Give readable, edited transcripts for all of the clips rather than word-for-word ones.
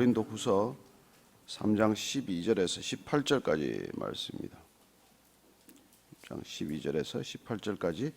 고린도후서 3장 12절에서 18절까지 말씀입니다. 3장 12절에서 18절까지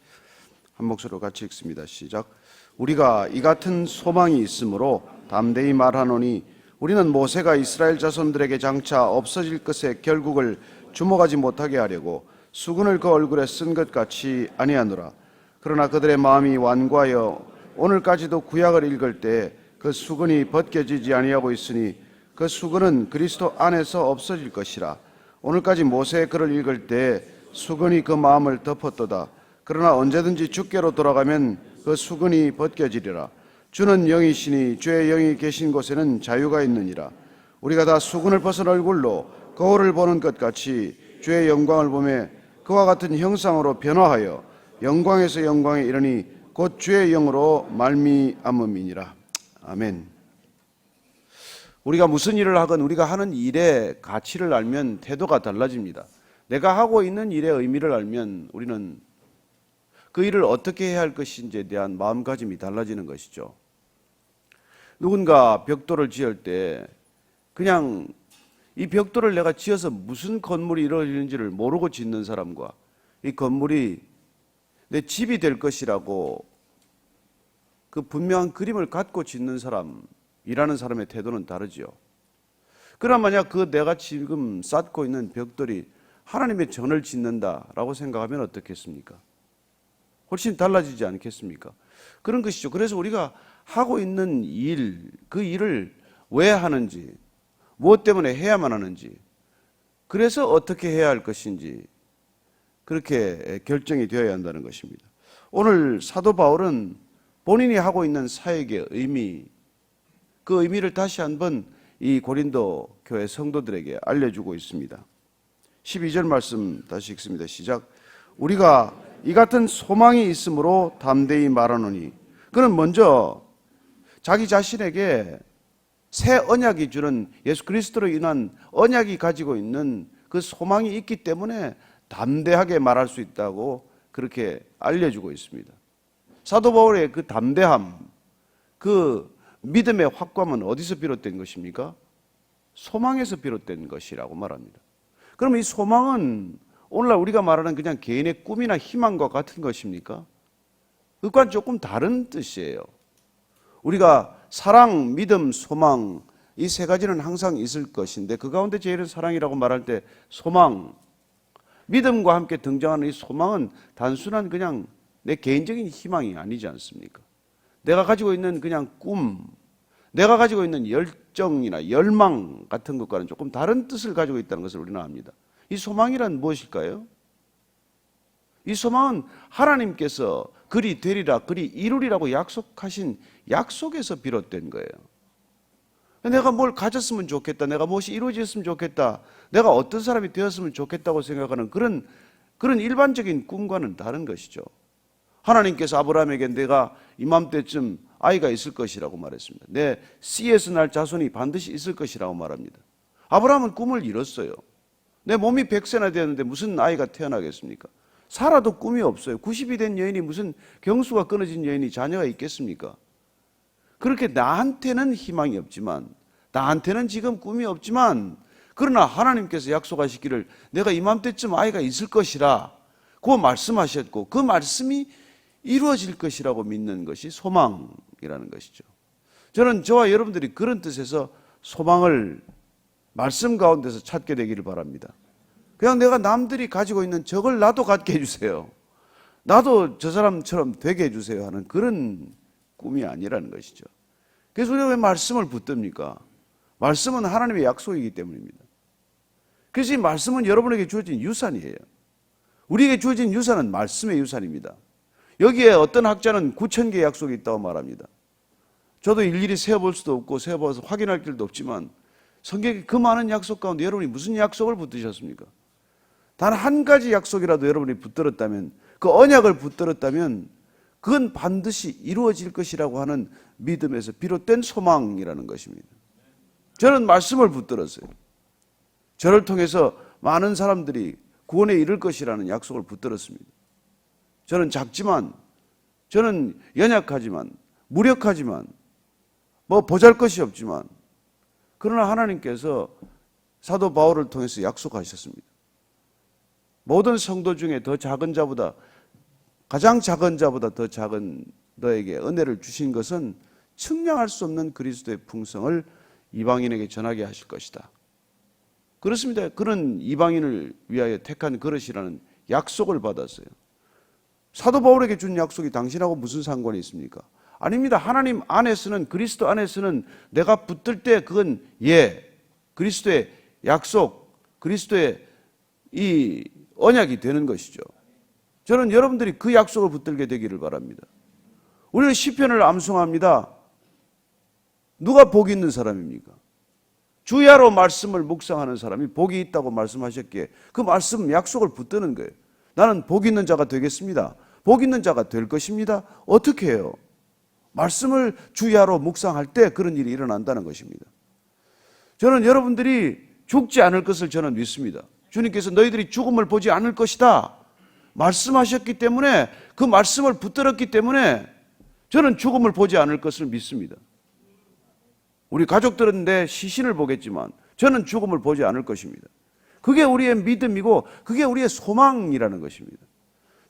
한 목소리로 같이 읽습니다. 시작. 우리가 이 같은 소망이 있으므로 담대히 말하노니 우리는 모세가 이스라엘 자손들에게 장차 없어질 것의 결국을 주목하지 못하게 하려고 수건을 그 얼굴에 쓴 것 같이 아니하노라. 그러나 그들의 마음이 완고하여 오늘까지도 구약을 읽을 때 그 수건이 벗겨지지 아니하고 있으니 그 수건은 그리스도 안에서 없어질 것이라. 오늘까지 모세의 글을 읽을 때 수건이 그 마음을 덮었도다. 그러나 언제든지 주께로 돌아가면 그 수건이 벗겨지리라. 주는 영이시니 주의 영이 계신 곳에는 자유가 있느니라. 우리가 다 수건을 벗은 얼굴로 거울을 보는 것 같이 주의 영광을 보며 그와 같은 형상으로 변화하여 영광에서 영광에 이르니 곧 주의 영으로 말미암음이니라. 아멘. 우리가 무슨 일을 하건 우리가 하는 일의 가치를 알면 태도가 달라집니다. 내가 하고 있는 일의 의미를 알면 우리는 그 일을 어떻게 해야 할 것인지에 대한 마음가짐이 달라지는 것이죠. 누군가 벽돌을 지을 때 그냥 이 벽돌을 내가 지어서 무슨 건물이 이루어지는지를 모르고 짓는 사람과 이 건물이 내 집이 될 것이라고 그 분명한 그림을 갖고 짓는 사람이라는 사람의 태도는 다르지요. 그러나 만약 그 내가 지금 쌓고 있는 벽돌이 하나님의 전을 짓는다라고 생각하면 어떻겠습니까? 훨씬 달라지지 않겠습니까? 그런 것이죠. 그래서 우리가 하고 있는 일, 그 일을 왜 하는지, 무엇 때문에 해야만 하는지, 그래서 어떻게 해야 할 것인지 그렇게 결정이 되어야 한다는 것입니다. 오늘 사도 바울은 본인이 하고 있는 사역의 의미, 그 의미를 다시 한번 이 고린도 교회 성도들에게 알려주고 있습니다. 12절 말씀 다시 읽습니다. 시작. 우리가 이 같은 소망이 있으므로 담대히 말하노니. 그는 먼저 자기 자신에게 새 언약이 주는 예수 그리스도로 인한 언약이 가지고 있는 그 소망이 있기 때문에 담대하게 말할 수 있다고 그렇게 알려주고 있습니다. 사도 바울의 그 담대함, 그 믿음의 확고함은 어디서 비롯된 것입니까? 소망에서 비롯된 것이라고 말합니다. 그럼 이 소망은 오늘날 우리가 말하는 그냥 개인의 꿈이나 희망과 같은 것입니까? 그것과는 조금 다른 뜻이에요. 우리가 사랑, 믿음, 소망 이 세 가지는 항상 있을 것인데 그 가운데 제일은 사랑이라고 말할 때 소망, 믿음과 함께 등장하는 이 소망은 단순한 그냥 내 개인적인 희망이 아니지 않습니까? 내가 가지고 있는 그냥 꿈, 내가 가지고 있는 열정이나 열망 같은 것과는 조금 다른 뜻을 가지고 있다는 것을 우리는 압니다. 이 소망이란 무엇일까요? 이 소망은 하나님께서 그리 되리라, 그리 이루리라고 약속하신 약속에서 비롯된 거예요. 내가 뭘 가졌으면 좋겠다, 내가 무엇이 이루어졌으면 좋겠다, 내가 어떤 사람이 되었으면 좋겠다고 생각하는 그런 일반적인 꿈과는 다른 것이죠. 하나님께서 아브라함에게 내가 이맘때쯤 아이가 있을 것이라고 말했습니다. 내 씨에서 날 자손이 반드시 있을 것이라고 말합니다. 아브라함은 꿈을 이뤘어요. 내 몸이 100세나 되었는데 무슨 아이가 태어나겠습니까? 살아도 꿈이 없어요. 90이 된 여인이 무슨 경수가 끊어진 여인이 자녀가 있겠습니까? 그렇게 나한테는 희망이 없지만, 나한테는 지금 꿈이 없지만, 그러나 하나님께서 약속하시기를 내가 이맘때쯤 아이가 있을 것이라 그 말씀하셨고 그 말씀이 이루어질 것이라고 믿는 것이 소망이라는 것이죠. 저는 저와 여러분들이 그런 뜻에서 소망을 말씀 가운데서 찾게 되기를 바랍니다. 그냥 내가 남들이 가지고 있는 저걸 나도 갖게 해주세요, 나도 저 사람처럼 되게 해주세요 하는 그런 꿈이 아니라는 것이죠. 그래서 우리가 왜 말씀을 붙듭니까? 말씀은 하나님의 약속이기 때문입니다. 그래서 이 말씀은 여러분에게 주어진 유산이에요. 우리에게 주어진 유산은 말씀의 유산입니다. 여기에 어떤 학자는 9,000개의 약속이 있다고 말합니다. 저도 일일이 세어볼 수도 없고 세어봐서 확인할 길도 없지만 성경의 그 많은 약속 가운데 여러분이 무슨 약속을 붙드셨습니까? 단 한 가지 약속이라도 여러분이 붙들었다면, 그 언약을 붙들었다면 그건 반드시 이루어질 것이라고 하는 믿음에서 비롯된 소망이라는 것입니다. 저는 말씀을 붙들었어요. 저를 통해서 많은 사람들이 구원에 이를 것이라는 약속을 붙들었습니다. 저는 작지만, 저는 연약하지만, 무력하지만, 뭐 보잘것이 없지만 그러나 하나님께서 사도 바울을 통해서 약속하셨습니다. 모든 성도 중에 더 작은 자보다, 가장 작은 자보다 더 작은 너에게 은혜를 주신 것은 측량할 수 없는 그리스도의 풍성을 이방인에게 전하게 하실 것이다. 그렇습니다. 그는 이방인을 위하여 택한 그릇이라는 약속을 받았어요. 사도 바울에게 준 약속이 당신하고 무슨 상관이 있습니까? 아닙니다. 하나님 안에서는, 그리스도 안에서는 내가 붙들 때 그건 그리스도의 약속, 그리스도의 이 언약이 되는 것이죠. 저는 여러분들이 그 약속을 붙들게 되기를 바랍니다. 우리는 시편을 암송합니다. 누가 복이 있는 사람입니까? 주야로 말씀을 묵상하는 사람이 복이 있다고 말씀하셨기에 그 말씀 약속을 붙드는 거예요. 나는 복 있는 자가 되겠습니다. 복 있는 자가 될 것입니다. 어떻게 해요? 말씀을 주야로 묵상할 때 그런 일이 일어난다는 것입니다. 저는 여러분들이 죽지 않을 것을 저는 믿습니다. 주님께서 너희들이 죽음을 보지 않을 것이다 말씀하셨기 때문에, 그 말씀을 붙들었기 때문에 저는 죽음을 보지 않을 것을 믿습니다. 우리 가족들은 내 시신을 보겠지만 저는 죽음을 보지 않을 것입니다. 그게 우리의 믿음이고 그게 우리의 소망이라는 것입니다.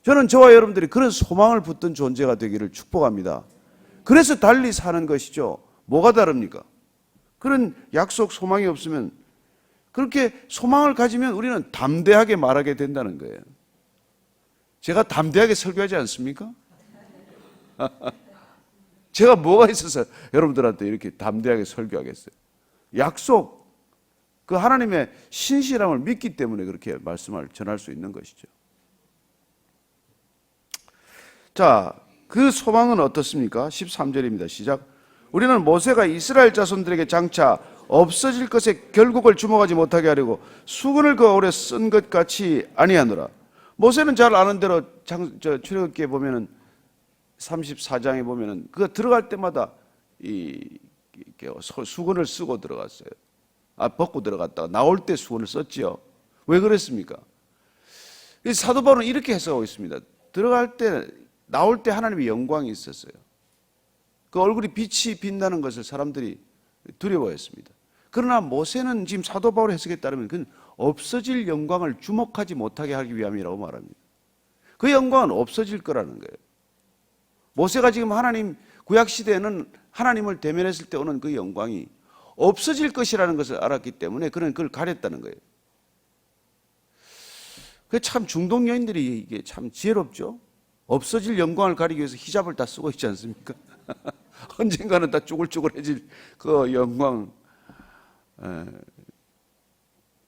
저는 저와 여러분들이 그런 소망을 붙든 존재가 되기를 축복합니다. 그래서 달리 사는 것이죠. 뭐가 다릅니까? 그런 약속, 소망이 없으면, 그렇게 소망을 가지면 우리는 담대하게 말하게 된다는 거예요. 제가 담대하게 설교하지 않습니까? 제가 뭐가 있어서 여러분들한테 이렇게 담대하게 설교하겠어요? 약속, 그 하나님의 신실함을 믿기 때문에 그렇게 말씀을 전할 수 있는 것이죠. 자, 그 소망은 어떻습니까? 13절입니다. 시작. 우리는 모세가 이스라엘 자손들에게 장차 없어질 것에 결국을 주목하지 못하게 하려고 수건을 그 오래 쓴 것 같이 아니하노라. 모세는 잘 아는 대로 출애굽기에 보면은 34장에 보면은 그거 들어갈 때마다 수건을 쓰고 들어갔어요. 벗고 들어갔다가 나올 때 수건을 썼지요. 왜 그랬습니까? 사도 바울은 이렇게 해석하고 있습니다. 들어갈 때, 나올 때 하나님의 영광이 있었어요. 그 얼굴이 빛이 빛나는 것을 사람들이 두려워했습니다. 그러나 모세는 지금 사도 바울의 해석에 따르면 그건 없어질 영광을 주목하지 못하게 하기 위함이라고 말합니다. 그 영광은 없어질 거라는 거예요. 모세가 지금 하나님, 구약시대에는 하나님을 대면했을 때 오는 그 영광이 없어질 것이라는 것을 알았기 때문에 그는 그걸 가렸다는 거예요. 그 참 중동 여인들이 이게 참 지혜롭죠. 없어질 영광을 가리기 위해서 히잡을 다 쓰고 있지 않습니까? 언젠가는 다 쭈글쭈글해질 그 영광.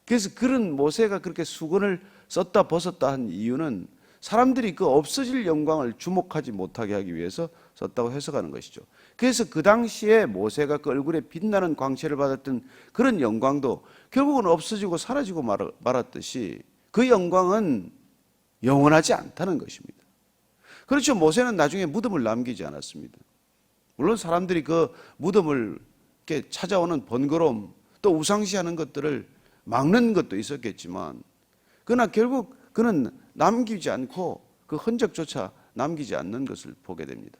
그래서 그런 모세가 그렇게 수건을 썼다 벗었다 한 이유는 사람들이 그 없어질 영광을 주목하지 못하게 하기 위해서 썼다고 해석하는 것이죠. 그래서 그 당시에 모세가 그 얼굴에 빛나는 광채를 받았던 그런 영광도 결국은 없어지고 사라지고 말았듯이 그 영광은 영원하지 않다는 것입니다. 그렇죠. 모세는 나중에 무덤을 남기지 않았습니다. 물론 사람들이 그 무덤을 이렇게 찾아오는 번거로움, 또 우상시하는 것들을 막는 것도 있었겠지만, 그러나 결국 그는 남기지 않고 그 흔적조차 남기지 않는 것을 보게 됩니다.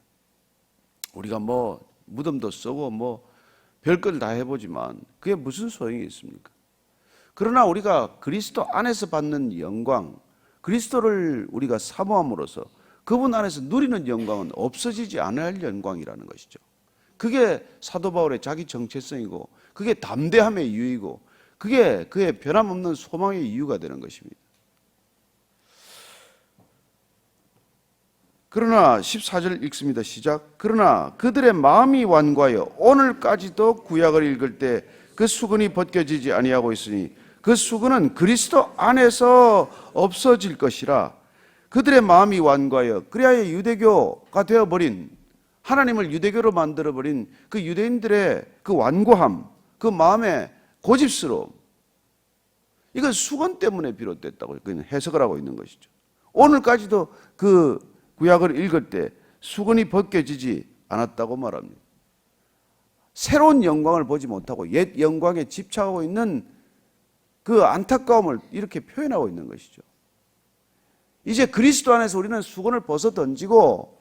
우리가 뭐 무덤도 쓰고 뭐 별걸 다 해보지만 그게 무슨 소용이 있습니까? 그러나 우리가 그리스도 안에서 받는 영광, 그리스도를 우리가 사모함으로써 그분 안에서 누리는 영광은 없어지지 않아야 할 영광이라는 것이죠. 그게 사도 바울의 자기 정체성이고, 그게 담대함의 이유이고, 그게 그의 변함없는 소망의 이유가 되는 것입니다. 그러나 14절 읽습니다. 시작. 그러나 그들의 마음이 완고하여 오늘까지도 구약을 읽을 때 그 수건이 벗겨지지 아니하고 있으니 그 수건은 그리스도 안에서 없어질 것이라. 그들의 마음이 완고하여, 그리하여 유대교가 되어버린, 하나님을 유대교로 만들어버린 그 유대인들의 그 완고함, 그 마음의 고집스러움, 이건 수건 때문에 비롯됐다고 해석을 하고 있는 것이죠. 오늘까지도 그 구약을 읽을 때 수건이 벗겨지지 않았다고 말합니다. 새로운 영광을 보지 못하고 옛 영광에 집착하고 있는 그 안타까움을 이렇게 표현하고 있는 것이죠. 이제 그리스도 안에서 우리는 수건을 벗어 던지고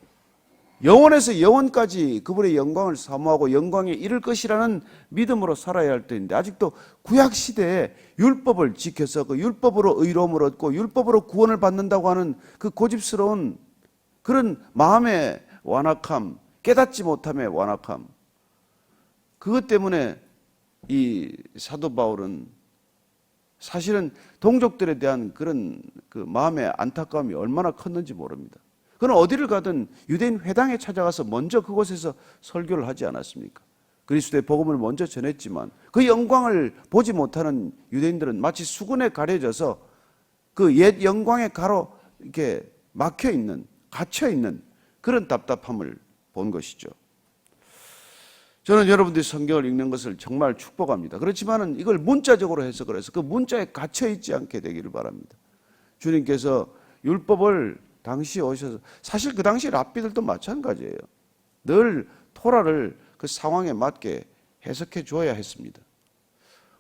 영원에서 영원까지 그분의 영광을 사모하고 영광에 이를 것이라는 믿음으로 살아야 할 때인데, 아직도 구약 시대에 율법을 지켜서 그 율법으로 의로움을 얻고 율법으로 구원을 받는다고 하는 그 고집스러운 그런 마음의 완악함, 깨닫지 못함의 완악함, 그것 때문에 이 사도 바울은 사실은 동족들에 대한 그런 그 마음의 안타까움이 얼마나 컸는지 모릅니다. 그는 어디를 가든 유대인 회당에 찾아가서 먼저 그곳에서 설교를 하지 않았습니까? 그리스도의 복음을 먼저 전했지만 그 영광을 보지 못하는 유대인들은 마치 수군에 가려져서 그 옛 영광의 가로 이렇게 막혀 있는, 갇혀 있는 그런 답답함을 본 것이죠. 저는 여러분들이 성경을 읽는 것을 정말 축복합니다. 그렇지만은 이걸 문자적으로 해석을 해서 그 문자에 갇혀 있지 않게 되기를 바랍니다. 주님께서 율법을 당시에 오셔서, 사실 그 당시 랍비들도 마찬가지예요. 늘 토라를 그 상황에 맞게 해석해 주어야 했습니다.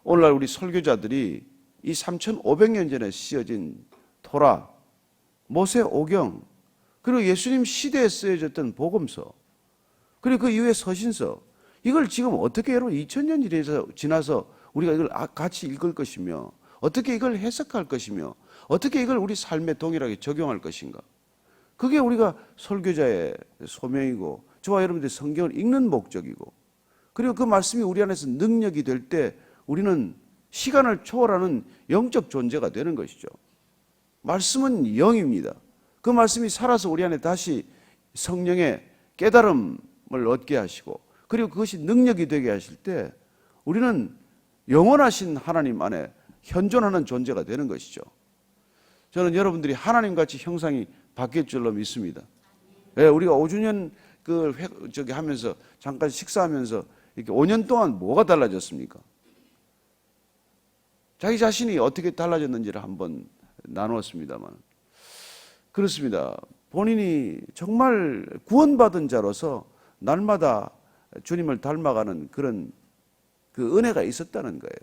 오늘날 우리 설교자들이 이 3,500년 전에 쓰여진 토라, 모세 오경, 그리고 예수님 시대에 쓰여졌던 복음서, 그리고 그 이후에 서신서, 이걸 지금 어떻게 여러분 2000년이 지나서 우리가 이걸 같이 읽을 것이며, 어떻게 이걸 해석할 것이며, 어떻게 이걸 우리 삶에 동일하게 적용할 것인가? 그게 우리가 설교자의 소명이고, 저와 여러분들이 성경을 읽는 목적이고, 그리고 그 말씀이 우리 안에서 능력이 될 때 우리는 시간을 초월하는 영적 존재가 되는 것이죠. 말씀은 영입니다. 그 말씀이 살아서 우리 안에 다시 성령의 깨달음을 얻게 하시고, 그리고 그것이 능력이 되게 하실 때 우리는 영원하신 하나님 안에 현존하는 존재가 되는 것이죠. 저는 여러분들이 하나님같이 형상이 바뀔 줄로 믿습니다. 예, 우리가 5주년 하면서 잠깐 식사하면서 이렇게 5년 동안 뭐가 달라졌습니까? 자기 자신이 어떻게 달라졌는지를 한번 나누었습니다만, 그렇습니다. 본인이 정말 구원받은 자로서 날마다 주님을 닮아가는 그런 그 은혜가 있었다는 거예요.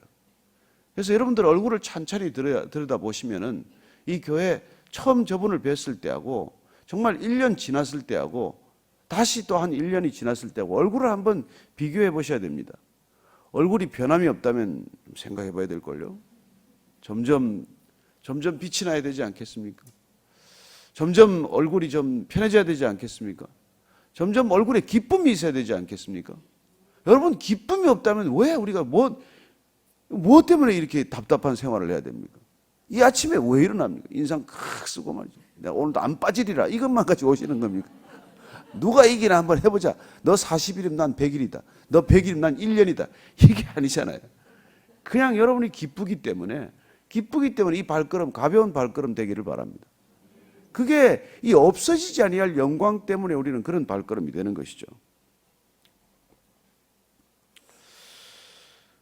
그래서 여러분들 얼굴을 찬찬히 들여다보시면은 이 교회 처음 저분을 뵀을 때하고 정말 1년 지났을 때하고 다시 또 한 1년이 지났을 때하고 얼굴을 한번 비교해 보셔야 됩니다. 얼굴이 변함이 없다면 생각해 봐야 될걸요. 점점 빛이 나야 되지 않겠습니까? 점점 얼굴이 좀 편해져야 되지 않겠습니까? 점점 얼굴에 기쁨이 있어야 되지 않겠습니까? 여러분, 기쁨이 없다면 왜 우리가 뭐 때문에 이렇게 답답한 생활을 해야 됩니까? 이 아침에 왜 일어납니까? 인상 칵 쓰고 말이죠. 내가 오늘도 안 빠지리라, 이것만 가지고 오시는 겁니까? 누가 이기나 한번 해보자. 너 40일이면 난 100일이다. 너 100일이면 난 1년이다. 이게 아니잖아요. 그냥 여러분이 기쁘기 때문에 이 발걸음, 가벼운 발걸음 되기를 바랍니다. 그게 이 없어지지 아니할 영광 때문에 우리는 그런 발걸음이 되는 것이죠.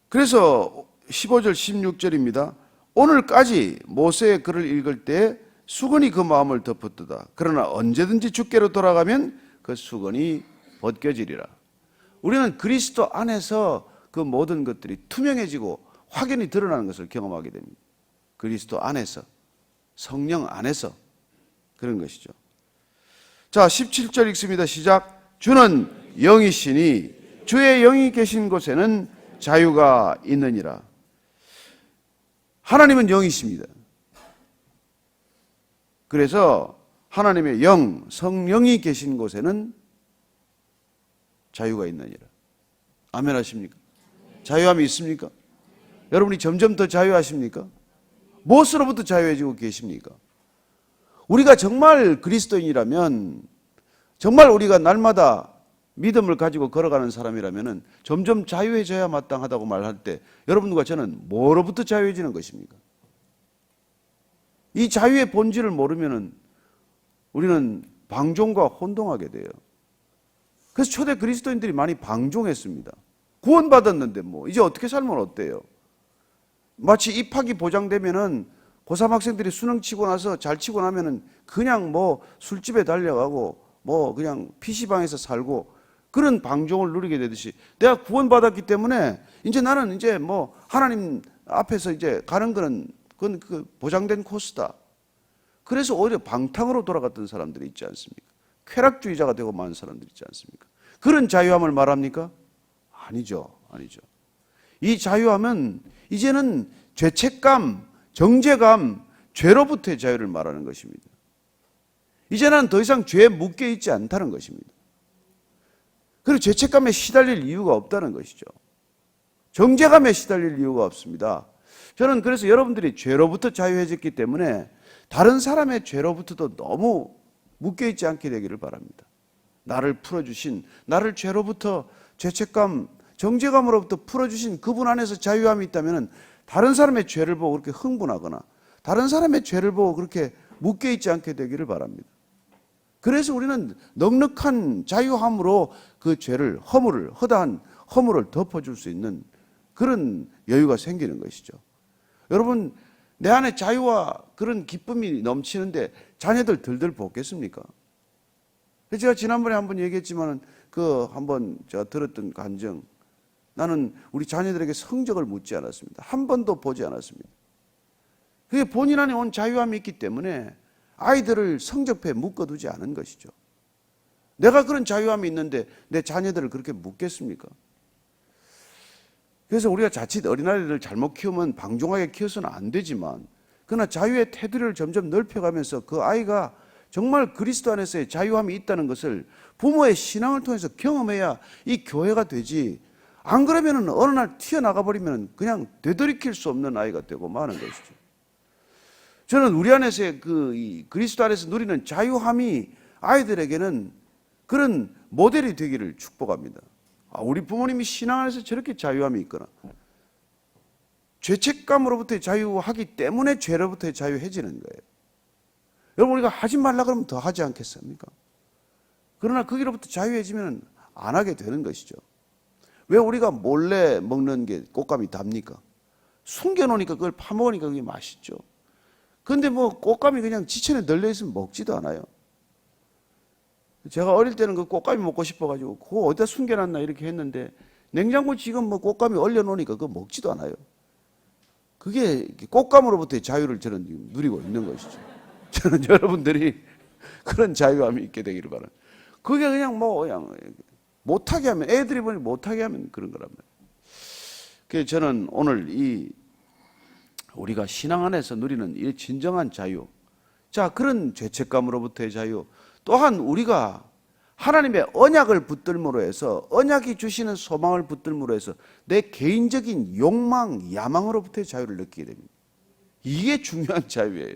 그래서 15절 16절입니다. 오늘까지 모세의 글을 읽을 때 수건이 그 마음을 덮었도다. 그러나 언제든지 주께로 돌아가면 그 수건이 벗겨지리라. 우리는 그리스도 안에서 그 모든 것들이 투명해지고 확연히 드러나는 것을 경험하게 됩니다. 그리스도 안에서, 성령 안에서 그런 것이죠. 자, 17절 읽습니다. 시작. 주는 영이시니 주의 영이 계신 곳에는 자유가 있느니라. 하나님은 영이십니다. 그래서 하나님의 영, 성령이 계신 곳에는 자유가 있느니라. 아멘 하십니까? 자유함이 있습니까? 여러분이 점점 더 자유하십니까? 무엇으로부터 자유해지고 계십니까? 우리가 정말 그리스도인이라면, 정말 우리가 날마다 믿음을 가지고 걸어가는 사람이라면 점점 자유해져야 마땅하다고 말할 때 여러분과 저는 뭐로부터 자유해지는 것입니까? 이 자유의 본질을 모르면 우리는 방종과 혼동하게 돼요. 그래서 초대 그리스도인들이 많이 방종했습니다. 구원받았는데 이제 어떻게 살면 어때요? 마치 입학이 보장되면은 고3 학생들이 수능 치고 나서 잘 치고 나면은 그냥 술집에 달려가고 그냥 PC방에서 살고 그런 방종을 누리게 되듯이, 내가 구원받았기 때문에 이제 나는 하나님 앞에서 이제 가는 그건 그 보장된 코스다. 그래서 오히려 방탕으로 돌아갔던 사람들이 있지 않습니까? 쾌락주의자가 되고 많은 사람들 있지 않습니까? 그런 자유함을 말합니까? 아니죠. 아니죠. 이 자유함은 이제는 죄책감, 정죄감, 죄로부터의 자유를 말하는 것입니다. 이제는 더 이상 죄에 묶여 있지 않다는 것입니다. 그리고 죄책감에 시달릴 이유가 없다는 것이죠. 정죄감에 시달릴 이유가 없습니다. 저는 그래서 여러분들이 죄로부터 자유해졌기 때문에 다른 사람의 죄로부터도 너무 묶여 있지 않게 되기를 바랍니다. 나를 풀어주신, 나를 죄로부터 죄책감, 정죄감으로부터 풀어주신 그분 안에서 자유함이 있다면 다른 사람의 죄를 보고 그렇게 흥분하거나 다른 사람의 죄를 보고 그렇게 묶여 있지 않게 되기를 바랍니다. 그래서 우리는 넉넉한 자유함으로 그 죄를, 허다한 허물을 덮어줄 수 있는 그런 여유가 생기는 것이죠. 여러분, 내 안에 자유와 그런 기쁨이 넘치는데 자녀들 들들 볶겠습니까? 제가 지난번에 한번 얘기했지만 한번 제가 들었던 간증, 나는 우리 자녀들에게 성적을 묻지 않았습니다. 한 번도 보지 않았습니다. 그게 본인 안에 온 자유함이 있기 때문에 아이들을 성적표에 묶어두지 않은 것이죠. 내가 그런 자유함이 있는데 내 자녀들을 그렇게 묶겠습니까? 그래서 우리가 자칫 어린아이들을 잘못 키우면 방종하게 키워서는 안 되지만, 그러나 자유의 테두리를 점점 넓혀가면서 그 아이가 정말 그리스도 안에서의 자유함이 있다는 것을 부모의 신앙을 통해서 경험해야 이 교회가 되지, 안 그러면 어느 날 튀어나가 버리면 그냥 되돌이킬 수 없는 아이가 되고 마는 것이죠. 저는 우리 안에서의 그리스도 안에서 누리는 자유함이 아이들에게는 그런 모델이 되기를 축복합니다. 우리 부모님이 신앙 안에서 저렇게 자유함이 있거나, 죄책감으로부터의 자유하기 때문에 죄로부터의 자유해지는 거예요. 여러분, 우리가 하지 말라 그러면 더 하지 않겠습니까? 그러나 거기로부터 자유해지면 안 하게 되는 것이죠. 왜 우리가 몰래 먹는 게 꽃감이 답니까? 숨겨놓으니까 그걸 파먹으니까 그게 맛있죠. 그런데 꽃감이 그냥 지천에 널려있으면 먹지도 않아요. 제가 어릴 때는 그 꽃감이 먹고 싶어가지고 그거 어디다 숨겨놨나 이렇게 했는데, 냉장고 지금 꽃감이 얼려놓으니까 그거 먹지도 않아요. 그게 꽃감으로부터의 자유를 저는 누리고 있는 것이죠. 저는 여러분들이 그런 자유함이 있게 되기를 바랍니다. 그게 그냥 못하게 하면, 애들이 보니 못하게 하면 그런 거란 말이에요. 그래서 저는 오늘 우리가 신앙 안에서 누리는 이 진정한 자유, 자, 그런 죄책감으로부터의 자유, 또한 우리가 하나님의 언약을 붙들므로 해서, 언약이 주시는 소망을 붙들므로 해서 내 개인적인 욕망, 야망으로부터의 자유를 느끼게 됩니다. 이게 중요한 자유예요.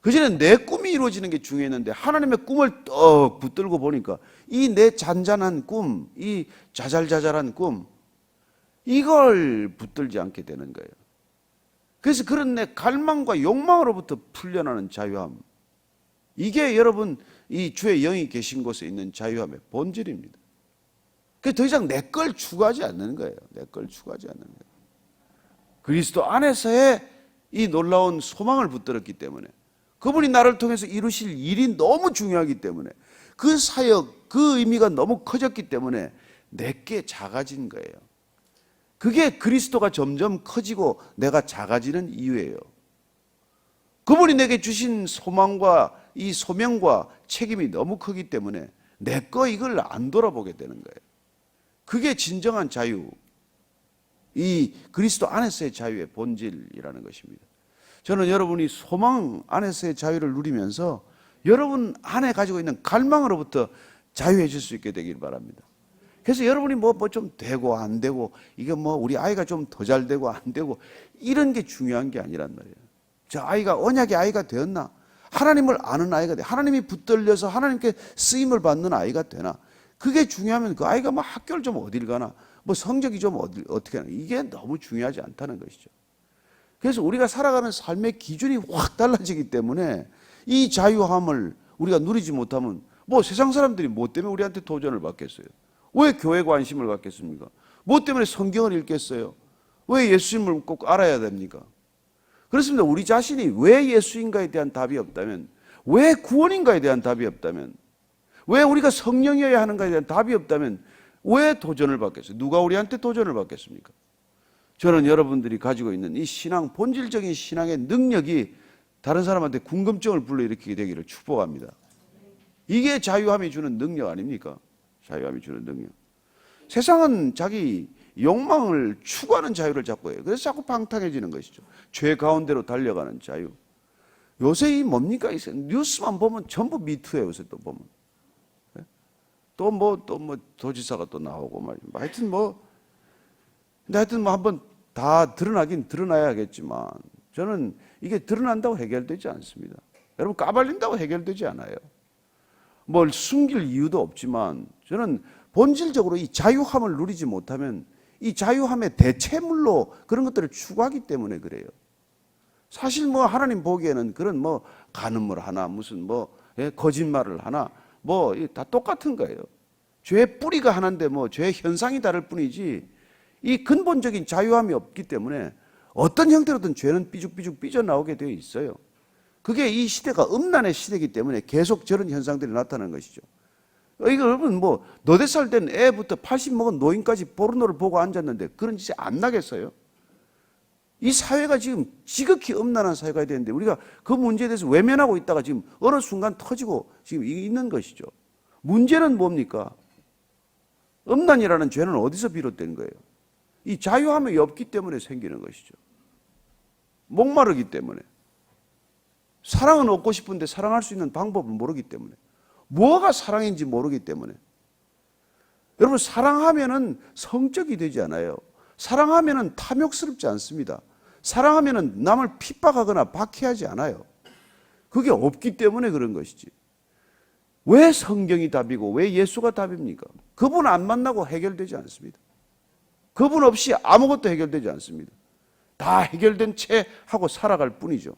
그전에 내 꿈이 이루어지는 게 중요했는데 하나님의 꿈을 떡 붙들고 보니까 이 내 잔잔한 꿈, 이 자잘자잘한 꿈, 이걸 붙들지 않게 되는 거예요. 그래서 그런 내 갈망과 욕망으로부터 풀려나는 자유함, 이게 여러분 이 주의 영이 계신 곳에 있는 자유함의 본질입니다. 그래서 더 이상 내 걸 추구하지 않는 거예요. 내 걸 추구하지 않는 거예요. 그리스도 안에서의 이 놀라운 소망을 붙들었기 때문에, 그분이 나를 통해서 이루실 일이 너무 중요하기 때문에, 그 사역, 그 의미가 너무 커졌기 때문에 내게 작아진 거예요. 그게 그리스도가 점점 커지고 내가 작아지는 이유예요. 그분이 내게 주신 소망과 이 소명과 책임이 너무 크기 때문에 내 거 이걸 안 돌아보게 되는 거예요. 그게 진정한 자유, 이 그리스도 안에서의 자유의 본질이라는 것입니다. 저는 여러분이 소망 안에서의 자유를 누리면서 여러분 안에 가지고 있는 갈망으로부터 자유해질 수 있게 되길 바랍니다. 그래서 여러분이 좀 되고 안 되고, 이게 우리 아이가 좀 더 잘 되고 안 되고, 이런 게 중요한 게 아니란 말이에요. 저 아이가 언약의 아이가 되었나? 하나님을 아는 아이가 돼. 하나님이 붙들려서 하나님께 쓰임을 받는 아이가 되나? 그게 중요하면 그 아이가 학교를 좀 어딜 가나? 성적이 좀 어떻게 하나? 이게 너무 중요하지 않다는 것이죠. 그래서 우리가 살아가는 삶의 기준이 확 달라지기 때문에 이 자유함을 우리가 누리지 못하면 세상 사람들이 뭐 때문에 우리한테 도전을 받겠어요? 왜 교회 관심을 갖겠습니까? 뭐 때문에 성경을 읽겠어요? 왜 예수님을 꼭 알아야 됩니까? 그렇습니다. 우리 자신이 왜 예수인가에 대한 답이 없다면, 왜 구원인가에 대한 답이 없다면, 왜 우리가 성령이어야 하는가에 대한 답이 없다면 왜 도전을 받겠어요? 누가 우리한테 도전을 받겠습니까? 저는 여러분들이 가지고 있는 이 신앙, 본질적인 신앙의 능력이 다른 사람한테 궁금증을 불러일으키게 되기를 축복합니다. 이게 자유함이 주는 능력 아닙니까? 자유함이 주는 능력. 세상은 자기 욕망을 추구하는 자유를 자꾸 해요. 그래서 자꾸 방탕해지는 것이죠. 죄 가운데로 달려가는 자유. 요새 이 뭡니까? 뉴스만 보면 전부 미투예요. 요새 또 보면. 또 뭐 도지사가 또 나오고 말이죠. 하여튼 뭐 한번 다 드러나긴 드러나야겠지만 저는 이게 드러난다고 해결되지 않습니다. 여러분 까발린다고 해결되지 않아요. 뭘 숨길 이유도 없지만 저는 본질적으로 이 자유함을 누리지 못하면 이 자유함의 대체물로 그런 것들을 추구하기 때문에 그래요. 사실 뭐 하나님 보기에는 그런 뭐 간음을 하나 무슨 거짓말을 하나 다 똑같은 거예요. 죄의 뿌리가 하나인데 죄의 현상이 다를 뿐이지 이 근본적인 자유함이 없기 때문에 어떤 형태로든 죄는 삐죽삐죽 삐져나오게 되어 있어요. 그게 이 시대가 음란의 시대이기 때문에 계속 저런 현상들이 나타나는 것이죠. 이거 여러분 너댓 살 된 애부터 80 먹은 노인까지 포르노를 보고 앉았는데 그런 짓이 안 나겠어요? 이 사회가 지금 지극히 음란한 사회가 되는데 우리가 그 문제에 대해서 외면하고 있다가 지금 어느 순간 터지고 지금 있는 것이죠. 문제는 뭡니까? 음란이라는 죄는 어디서 비롯된 거예요? 이 자유함이 없기 때문에 생기는 것이죠. 목마르기 때문에. 사랑은 얻고 싶은데 사랑할 수 있는 방법을 모르기 때문에. 뭐가 사랑인지 모르기 때문에. 여러분 사랑하면은 성적이 되지 않아요. 사랑하면은 탐욕스럽지 않습니다. 사랑하면은 남을 핍박하거나 박해하지 않아요. 그게 없기 때문에 그런 것이지. 왜 성경이 답이고 왜 예수가 답입니까? 그분 안 만나고 해결되지 않습니다. 그분 없이 아무것도 해결되지 않습니다. 다 해결된 채 하고 살아갈 뿐이죠.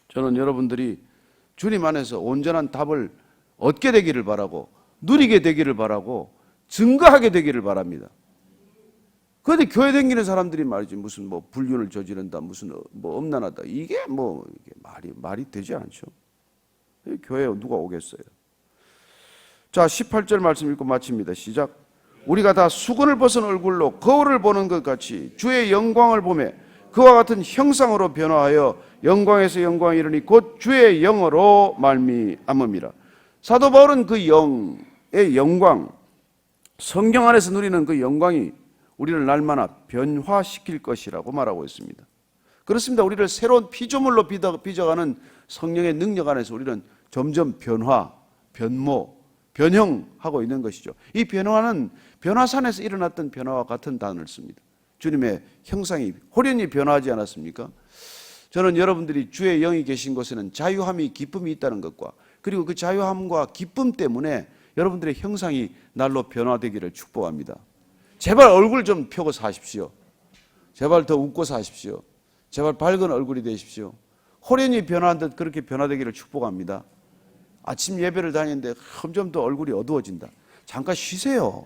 저는 여러분들이 주님 안에서 온전한 답을 얻게 되기를 바라고 누리게 되기를 바라고 증거하게 되기를 바랍니다. 그런데 교회 다니는 사람들이 말이지 무슨 불륜을 저지른다 무슨 음란하다 이게 말이 되지 않죠. 교회에 누가 오겠어요. 자 18절 말씀 읽고 마칩니다. 시작. 우리가 다 수건을 벗은 얼굴로 거울을 보는 것 같이 주의 영광을 보매 그와 같은 형상으로 변화하여 영광에서 영광에 이르니 곧 주의 영으로 말미암음이라. 사도 바울은 그 영의 영광, 성경 안에서 누리는 그 영광이 우리를 날마다 변화시킬 것이라고 말하고 있습니다. 그렇습니다. 우리를 새로운 피조물로 빚어가는 성령의 능력 안에서 우리는 점점 변화, 변모, 변형하고 있는 것이죠. 이 변화는 변화산에서 일어났던 변화와 같은 단어를 씁니다. 주님의 형상이 호련히 변화하지 않았습니까? 저는 여러분들이 주의 영이 계신 곳에는 자유함이 기쁨이 있다는 것과 그리고 그 자유함과 기쁨 때문에 여러분들의 형상이 날로 변화되기를 축복합니다. 제발 얼굴 좀 펴고 사십시오. 제발 더 웃고 사십시오. 제발 밝은 얼굴이 되십시오. 호련히 변화한 듯 그렇게 변화되기를 축복합니다. 아침 예배를 다니는데 점점 더 얼굴이 어두워진다. 잠깐 쉬세요.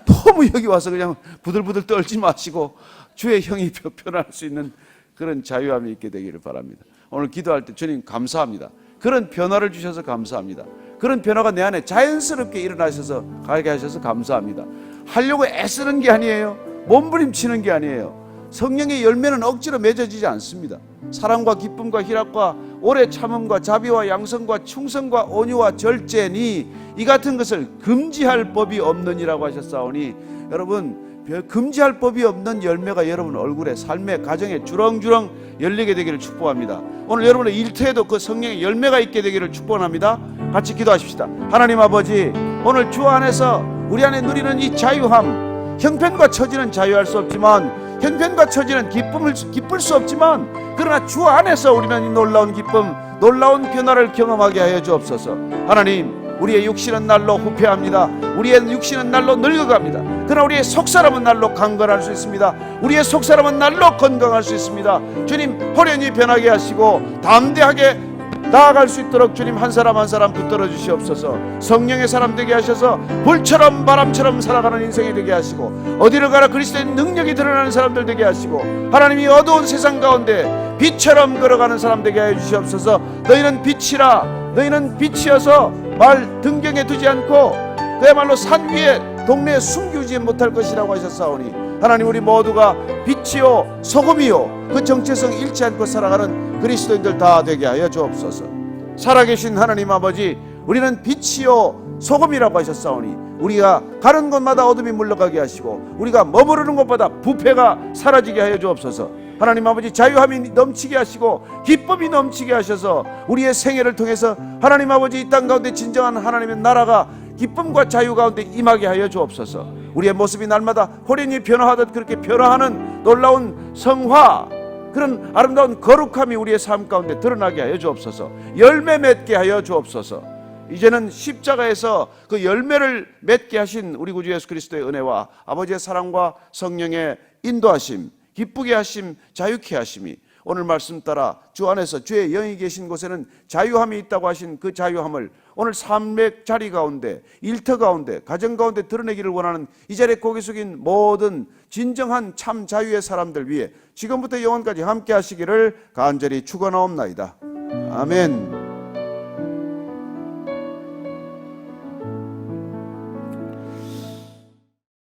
너무 여기 와서 그냥 부들부들 떨지 마시고 주의 형이 변화할 수 있는 그런 자유함이 있게 되기를 바랍니다. 오늘 기도할 때 주님 감사합니다. 그런 변화를 주셔서 감사합니다. 그런 변화가 내 안에 자연스럽게 일어나셔서 가게 하셔서 감사합니다. 하려고 애쓰는 게 아니에요. 몸부림치는 게 아니에요. 성령의 열매는 억지로 맺어지지 않습니다. 사랑과 기쁨과 희락과 오래 참음과 자비와 양성과 충성과 온유와 절제니 이 같은 것을 금지할 법이 없느니라고 하셨사오니 여러분 금지할 법이 없는 열매가 여러분 얼굴에 삶의 가정에 주렁주렁 열리게 되기를 축복합니다. 오늘 여러분의 일터에도 그 성령의 열매가 있게 되기를 축복합니다. 같이 기도하십시다. 하나님 아버지, 오늘 주 안에서 우리 안에 누리는 이 자유함, 형편과 처지는 자유할 수 없지만 형편과 처지는 기쁠 수 없지만 그러나 주 안에서 우리는 이 놀라운 기쁨, 놀라운 변화를 경험하게 하여 주옵소서. 하나님, 우리의 육신은 날로 후퇴합니다. 우리의 육신은 날로 늙어갑니다. 그러나 우리의 속사람은 날로 강건할 수 있습니다. 우리의 속사람은 날로 건강할 수 있습니다. 주님, 호련히 변하게 하시고 담대하게 나아갈 수 있도록 주님 한 사람 한 사람 붙들어 주시옵소서. 성령의 사람 되게 하셔서 불처럼 바람처럼 살아가는 인생이 되게 하시고 어디를 가나 그리스도의 능력이 드러나는 사람들 되게 하시고 하나님이 어두운 세상 가운데 빛처럼 걸어가는 사람 되게 하여 주시옵소서. 너희는 빛이라, 너희는 빛이어서 말 등경에 두지 않고 그야말로 산 위에 동네에 숨기지 못할 것이라고 하셨사오니 하나님, 우리 모두가 빛이요 소금이요 그 정체성 잃지 않고 살아가는 그리스도인들 다 되게 하여 주옵소서. 살아계신 하나님 아버지, 우리는 빛이요 소금이라고 하셨사오니 우리가 가는 곳마다 어둠이 물러가게 하시고 우리가 머무르는 곳마다 부패가 사라지게 하여 주옵소서. 하나님 아버지, 자유함이 넘치게 하시고 기쁨이 넘치게 하셔서 우리의 생애를 통해서 하나님 아버지, 이 땅 가운데 진정한 하나님의 나라가 기쁨과 자유 가운데 임하게 하여 주옵소서. 우리의 모습이 날마다 호련히 변화하듯 그렇게 변화하는 놀라운 성화, 그런 아름다운 거룩함이 우리의 삶 가운데 드러나게 하여 주옵소서. 열매 맺게 하여 주옵소서. 이제는 십자가에서 그 열매를 맺게 하신 우리 구주 예수 그리스도의 은혜와 아버지의 사랑과 성령의 인도하심, 기쁘게 하심, 자유케 하심이 오늘 말씀 따라 주 안에서 주의 영이 계신 곳에는 자유함이 있다고 하신 그 자유함을 오늘 삶의 자리 가운데, 일터 가운데, 가정 가운데 드러내기를 원하는 이 자리에 고개 숙인 모든 진정한 참 자유의 사람들 위해 지금부터 영원까지 함께 하시기를 간절히 축원하옵나이다. 아멘.